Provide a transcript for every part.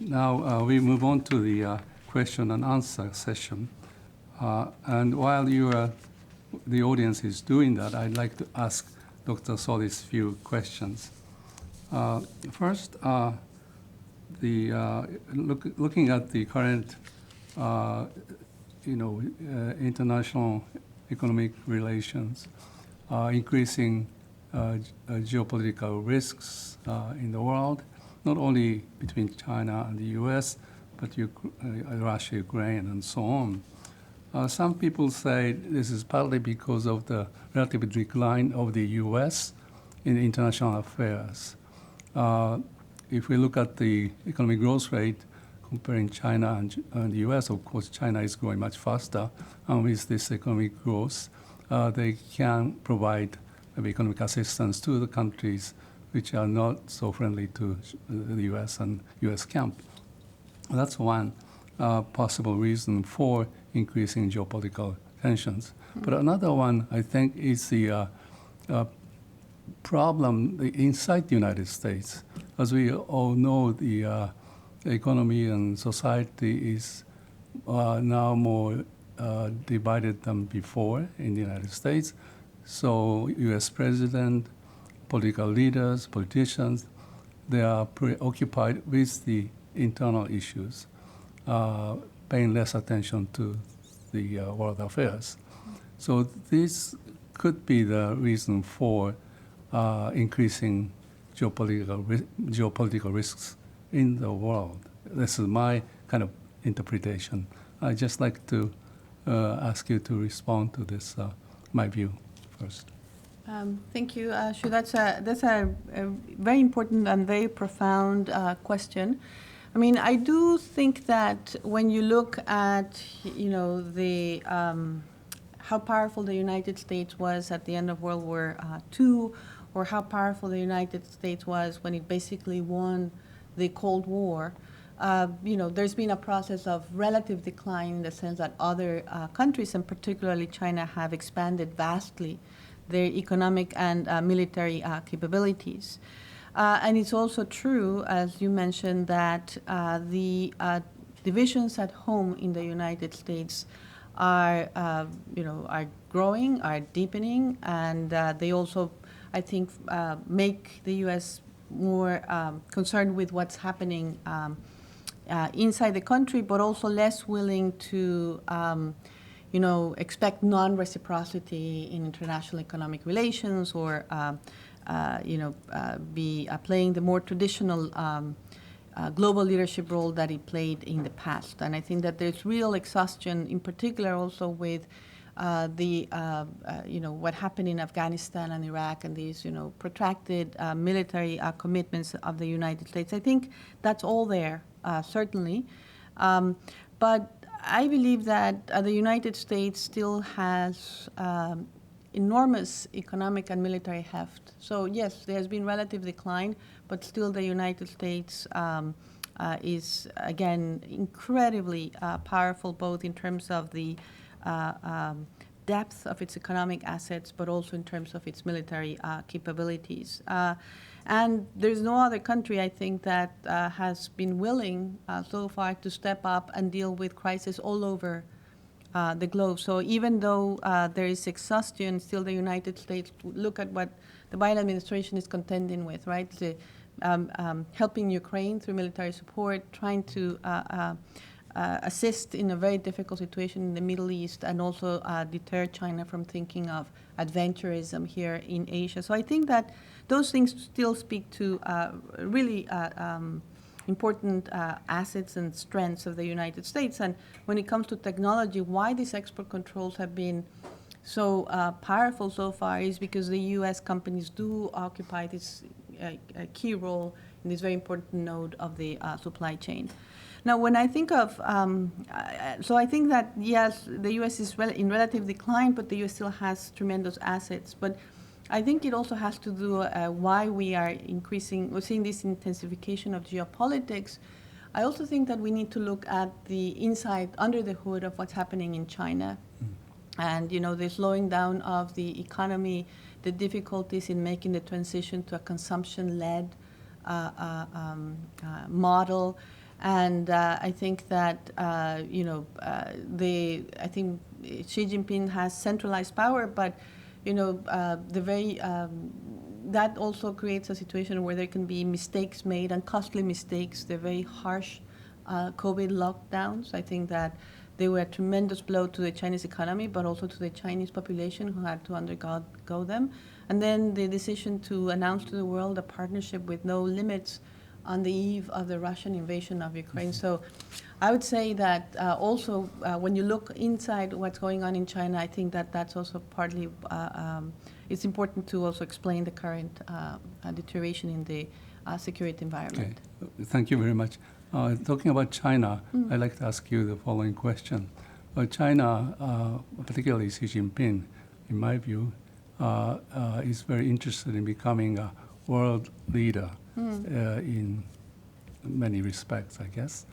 Now we move on to the question and answer session. And while the audience is doing that, I'd like to ask Dr. Solís a few questions. First, looking at the current, international economic relations, increasing geopolitical risks in the world, not only between China and the U.S., but Russia, Ukraine, and so on. Some people say this is partly because of the relative decline of the U.S. in international affairs. If we look at the economic growth rate comparing China and the U.S., of course, China is growing much faster. And with this economic growth, they can provide economic assistance to the countries which are not so friendly to the U.S. and U.S. camp. That's one possible reason for increasing geopolitical tensions. But another one, I think, is the problem inside the United States. As we all know, the economy and society is now more divided than before in the United States. So U.S. president, political leaders, politicians, they are preoccupied with the internal issues, paying less attention to the world affairs. So this could be the reason for increasing geopolitical risks in the world. This is my kind of interpretation. I'd just like to ask you to respond to this, my view first. Thank you, Shu. That's a very important and very profound question. I mean, I do think that when you look at, the how powerful the United States was at the end of World War II, or how powerful the United States was when it basically won the Cold War, there's been a process of relative decline in the sense that other countries, and particularly China, have expanded vastly their economic and military capabilities. And it's also true, as you mentioned, that the divisions at home in the United States are growing, are deepening, and they also, I think, make the U.S. more concerned with what's happening inside the country, but also less willing to expect non-reciprocity in international economic relations, or be playing the more traditional global leadership role that it played in the past. And I think that there's real exhaustion, in particular also with what happened in Afghanistan and Iraq, and these protracted military commitments of the United States. I think that's all there, certainly. But I believe that the United States still has enormous economic and military heft. So yes, there has been relative decline, but still the United States is, again, incredibly powerful, both in terms of the depth of its economic assets, but also in terms of its military capabilities. And there's no other country, I think, that has been willing so far to step up and deal with crises all over the globe. So even though there is exhaustion, still the United States, look at what the Biden administration is contending with, right? Helping Ukraine through military support, trying to assist in a very difficult situation in the Middle East, and also deter China from thinking of adventurism here in Asia. So I think that those things still speak to really important assets and strengths of the United States. And when it comes to technology, why these export controls have been so powerful so far is because the U.S. companies do occupy this key role in this very important node of the supply chain. Now, when I think of, so I think that, yes, the U.S. is in relative decline, but the U.S. still has tremendous assets. But I think it also has to do why we are we're seeing this intensification of geopolitics. I also think that we need to look at the inside, under the hood of what's happening in China. And, the slowing down of the economy, the difficulties in making the transition to a consumption-led model, And I think that, I think Xi Jinping has centralized power, but, that also creates a situation where there can be mistakes made and costly mistakes. The very harsh COVID lockdowns, I think that they were a tremendous blow to the Chinese economy, but also to the Chinese population who had to undergo them. And then the decision to announce to the world a partnership with no limits on the eve of the Russian invasion of Ukraine. So I would say that also when you look inside what's going on in China, I think that that's also partly, it's important to also explain the current deterioration in the security environment. Okay. Thank you very much. Talking about China, I'd like to ask you the following question. China, particularly Xi Jinping, in my view, is very interested in becoming a world leader in many respects, I guess.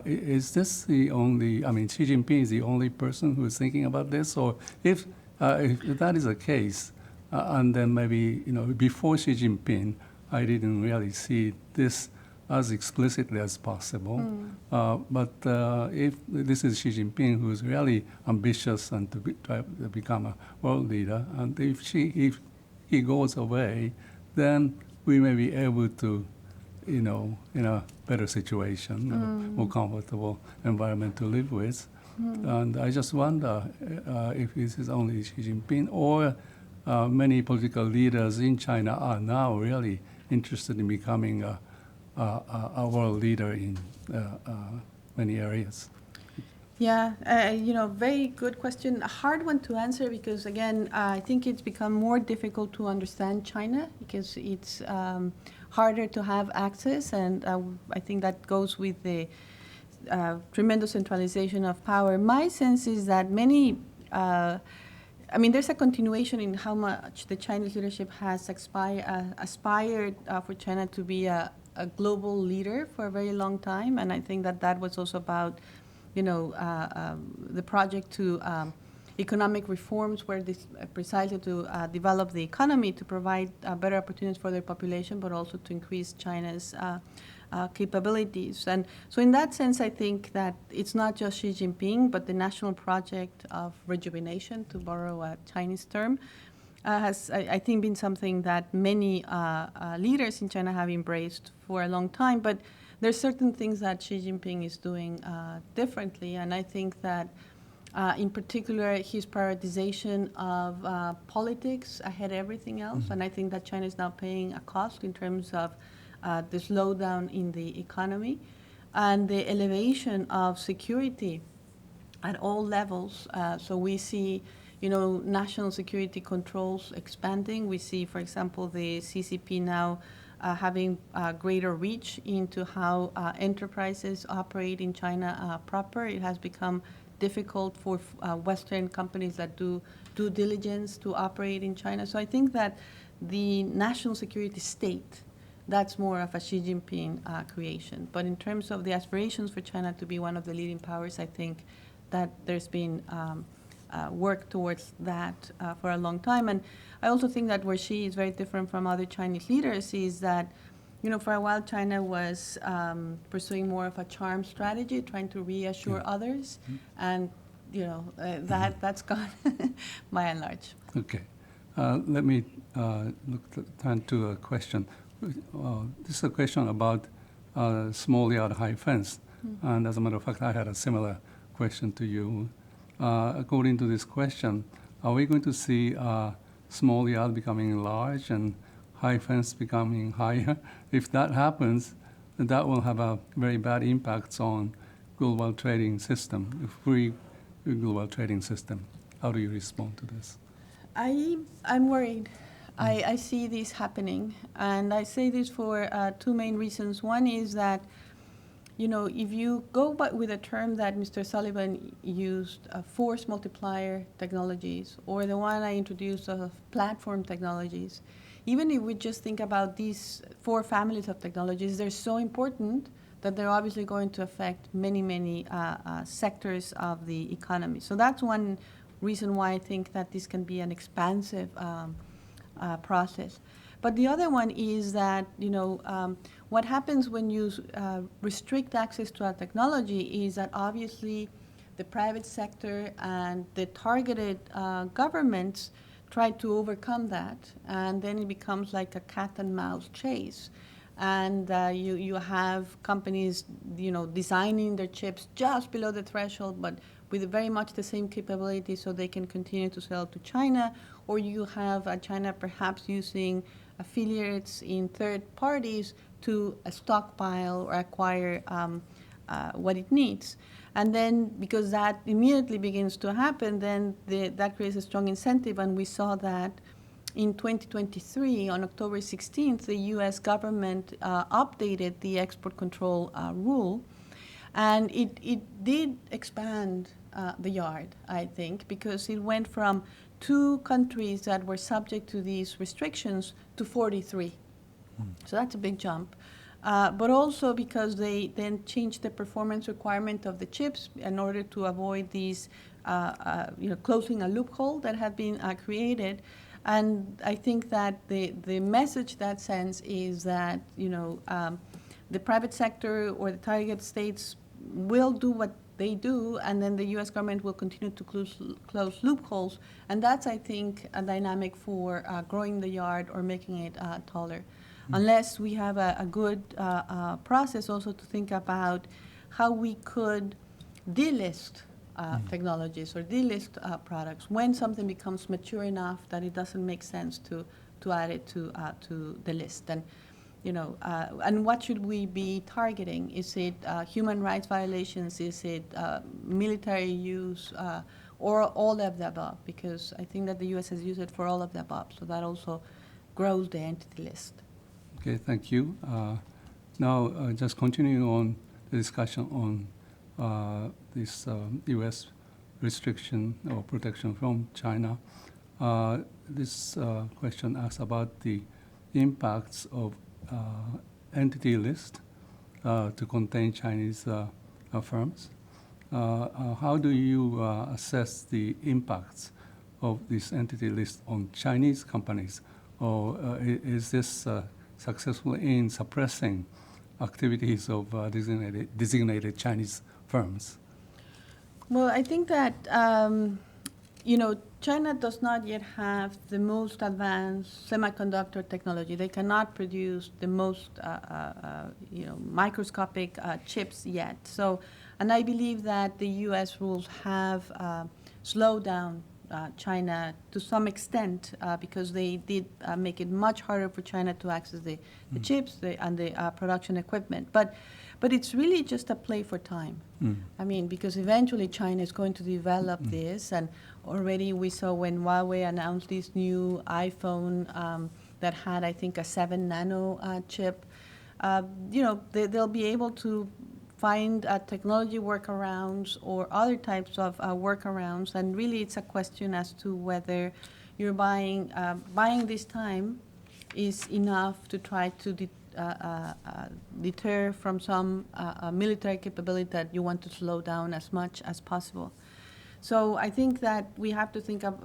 Is this the only, Xi Jinping is the only person who is thinking about this? Or if that is the case, and then maybe, before Xi Jinping, I didn't really see this as explicitly as possible. But if this is Xi Jinping, who is really ambitious and try to become a world leader, and if he goes away, then we may be able to, in a better situation, more comfortable environment to live with. And I just wonder if this is only Xi Jinping or many political leaders in China are now really interested in becoming a world leader in many areas. Yeah, very good question. A hard one to answer because, again, I think it's become more difficult to understand China because it's harder to have access, and I think that goes with the tremendous centralization of power. My sense is that many, there's a continuation in how much the Chinese leadership has aspired for China to be a global leader for a very long time, and I think that was also about the project to economic reforms were precisely to develop the economy to provide better opportunities for their population, but also to increase China's capabilities. And so in that sense, I think that it's not just Xi Jinping, but the national project of rejuvenation, to borrow a Chinese term, has, I think, been something that many leaders in China have embraced for a long time. But there's certain things that Xi Jinping is doing differently, and I think that in particular his prioritization of politics ahead of everything else, and I think that China is now paying a cost in terms of the slowdown in the economy and the elevation of security at all levels. So we see national security controls expanding. We see, for example, the CCP now having greater reach into how enterprises operate in China proper. It has become difficult for Western companies that do due diligence to operate in China. So I think that the national security state, that's more of a Xi Jinping creation. But in terms of the aspirations for China to be one of the leading powers, I think that there's been work towards that for a long time. And I also think that where Xi is very different from other Chinese leaders is that, for a while China was pursuing more of a charm strategy, trying to reassure others, and that's gone by and large. Okay, let me turn to a question. This is a question about small yard, high fence, and as a matter of fact, I had a similar question to you. According to this question, are we going to see small yard becoming large and high fence becoming higher? If that happens, that will have a very bad impact on global trading system, the free global trading system. How do you respond to this? I'm worried. I see this happening, and I say this for two main reasons. One is that if you go with a term that Mr. Sullivan used, force multiplier technologies, or the one I introduced of platform technologies, even if we just think about these four families of technologies, they're so important that they're obviously going to affect many, many sectors of the economy. So that's one reason why I think that this can be an expansive process. But the other one is that, what happens when you restrict access to our technology is that obviously the private sector and the targeted governments try to overcome that, and then it becomes like a cat and mouse chase. And you have companies, designing their chips just below the threshold, but with very much the same capability, so they can continue to sell to China. Or you have China perhaps using affiliates in third parties to stockpile or acquire what it needs. And then, because that immediately begins to happen, then that creates a strong incentive. And we saw that in 2023, on October 16th, the U.S. government updated the export control rule. And it did expand the yard, I think, because it went from 2 countries that were subject to these restrictions to 43. So that's a big jump. But also because they then changed the performance requirement of the chips in order to avoid these, closing a loophole that had been created. And I think that the message that sends is that, the private sector or the target states will do what they do, and then the U.S. government will continue to close loopholes. And that's, I think, a dynamic for growing the yard or making it taller. Unless we have a good process also to think about how we could delist technologies or delist products when something becomes mature enough that it doesn't make sense to add it to the list. And and what should we be targeting? Is it human rights violations? Is it military use? Or all of the above? Because I think that the U.S. has used it for all of the above. So that also grows the entity list. Okay, thank you. Now, just continuing on the discussion on this U.S. restriction or protection from China, this question asks about the impacts of entity list to contain Chinese firms. How do you assess the impacts of this entity list on Chinese companies? Or is this successful in suppressing activities of designated Chinese firms? Well, I think that, China does not yet have the most advanced semiconductor technology. They cannot produce the most, microscopic chips yet. So, and I believe that the U.S. rules have slowed down China to some extent because they did make it much harder for China to access the chips and the production equipment. But it's really just a play for time. I mean, because eventually China is going to develop this, and already we saw when Huawei announced this new iPhone that had, I think, a 7 nano chip. They'll be able to find technology workarounds or other types of workarounds, and really it's a question as to whether you're buying this time is enough to try to deter from some military capability that you want to slow down as much as possible. So I think that we have to think of,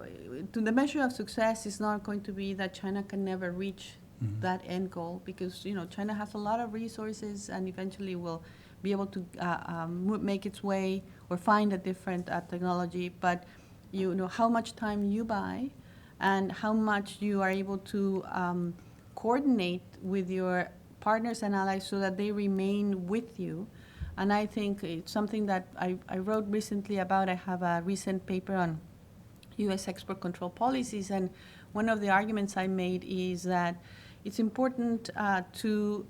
the measure of success is not going to be that China can never reach that end goal, because China has a lot of resources and eventually will be able to make its way or find a different technology. But how much time you buy and how much you are able to coordinate with your partners and allies so that they remain with you. And I think it's something that I wrote recently about. I have a recent paper on U.S. export control policies, and one of the arguments I made is that it's important to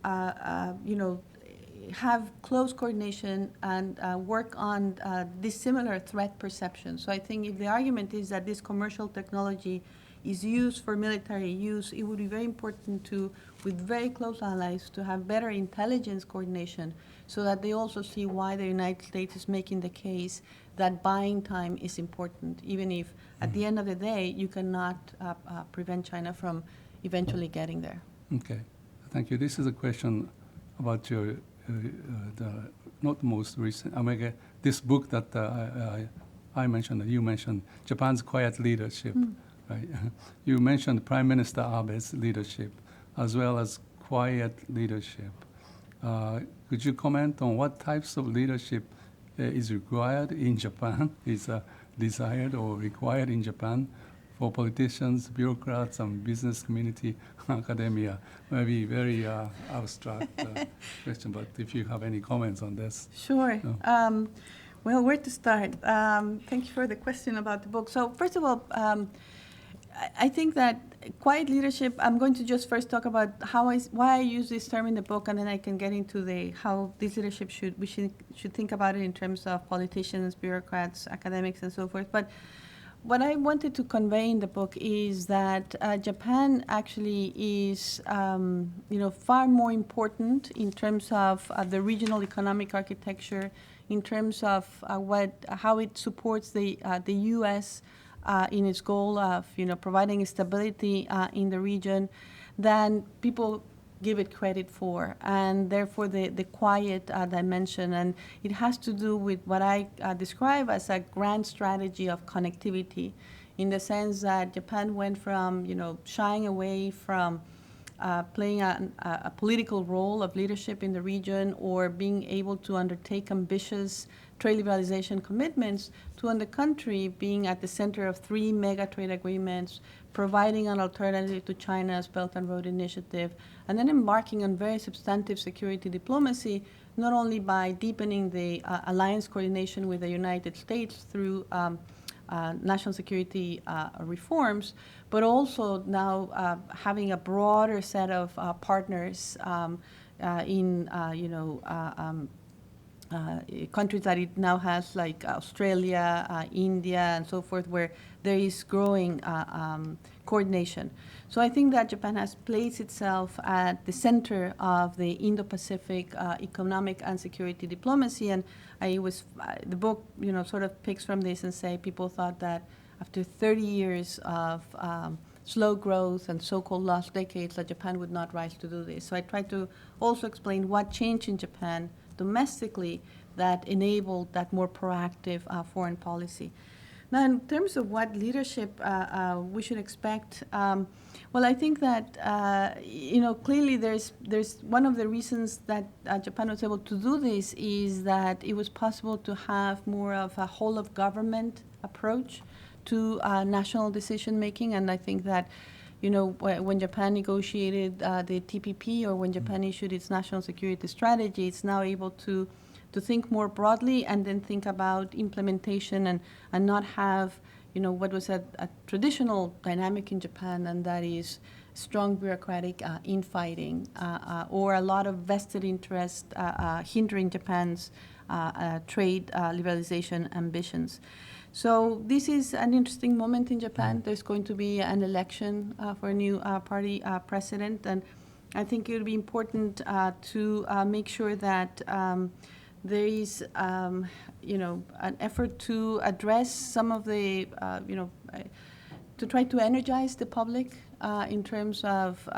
have close coordination and work on dissimilar threat perception. So I think if the argument is that this commercial technology is used for military use, it would be very important to, with very close allies, to have better intelligence coordination so that they also see why the United States is making the case that buying time is important, even if at the end of the day you cannot prevent China from eventually getting there. Okay, thank you. This is a question about your the not most recent, this book that I mentioned, that you mentioned, Japan's Quiet Leadership, right? You mentioned Prime Minister Abe's leadership, as well as quiet leadership. Could you comment on what types of leadership is required in Japan, is desired or required in Japan for politicians, bureaucrats, and business community, academia? Maybe very abstract question, but if you have any comments on this. Sure. No. Well, where to start? Thank you for the question about the book. So first of all, I think that quiet leadership, I'm going to just first talk about why I use this term in the book, and then I can get into how this leadership we should think about it in terms of politicians, bureaucrats, academics, and so forth. But what I wanted to convey in the book is that Japan actually is, far more important in terms of the regional economic architecture, in terms of how it supports the U.S. In its goal of providing stability in the region, than people give it credit for, and therefore the quiet dimension. And it has to do with what I describe as a grand strategy of connectivity, in the sense that Japan went from shying away from playing a political role of leadership in the region, or being able to undertake ambitious trade liberalization commitments, to, on the country, being at the center of 3 mega trade agreements, providing an alternative to China's Belt and Road Initiative, and then embarking on very substantive security diplomacy, not only by deepening the alliance coordination with the United States through national security reforms, but also now having a broader set of partners in countries that it now has, like Australia, India, and so forth, where there is growing coordination. So I think that Japan has placed itself at the center of the Indo-Pacific economic and security diplomacy. And the book, sort of picks from this and say people thought that after 30 years of slow growth and so-called lost decades, that Japan would not rise to do this. So I try to also explain what changed in Japan domestically that enabled that more proactive foreign policy. Now, in terms of what leadership we should expect, well, I think that clearly there's one of the reasons that Japan was able to do this is that it was possible to have more of a whole of government approach to national decision making, and I think that when Japan negotiated the TPP, or when Japan issued its national security strategy, it's now able to think more broadly and then think about implementation and not have, what was a traditional dynamic in Japan, and that is strong bureaucratic infighting or a lot of vested interest hindering Japan's trade liberalization ambitions. So this is an interesting moment in Japan. There's going to be an election for a new party president, and I think it will be important to make sure that there is, an effort to address some of the, to try to energize the public in terms of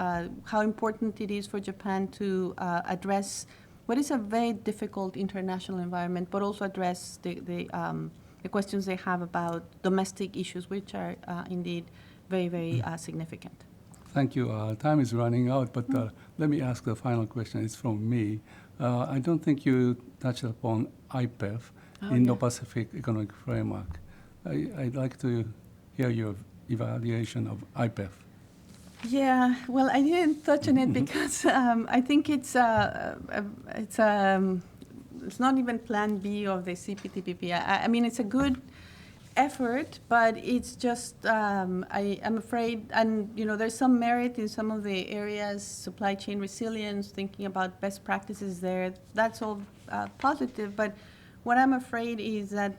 how important it is for Japan to address what is a very difficult international environment, but also address the questions they have about domestic issues, which are indeed very, very significant. Thank you. Time is running out, but let me ask the final question. It's from me. I don't think you touched upon IPEF, Indo-Pacific Economic Framework. I'd like to hear your evaluation of IPEF. Yeah, well, I didn't touch on it because I think it's not even Plan B of the CPTPP. I mean, it's a good effort, but it's just, I'm afraid, and there's some merit in some of the areas, supply chain resilience, thinking about best practices there. That's all positive, but what I'm afraid is that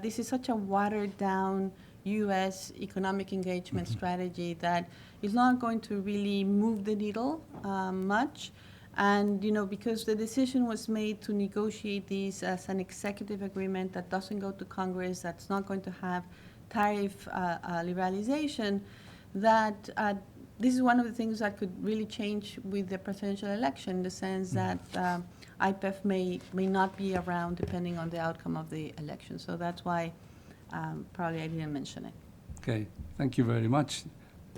this is such a watered down U.S. economic engagement strategy that is not going to really move the needle much. And, because the decision was made to negotiate these as an executive agreement that doesn't go to Congress, that's not going to have tariff liberalization, that this is one of the things that could really change with the presidential election, in the sense that IPEF may not be around depending on the outcome of the election. So that's why probably I didn't mention it. Okay, thank you very much.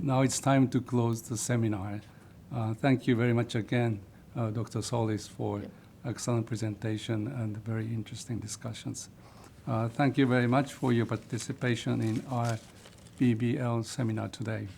Now it's time to close the seminar. Thank you very much again, Dr. Solís, for excellent presentation and very interesting discussions. Thank you very much for your participation in our BBL seminar today.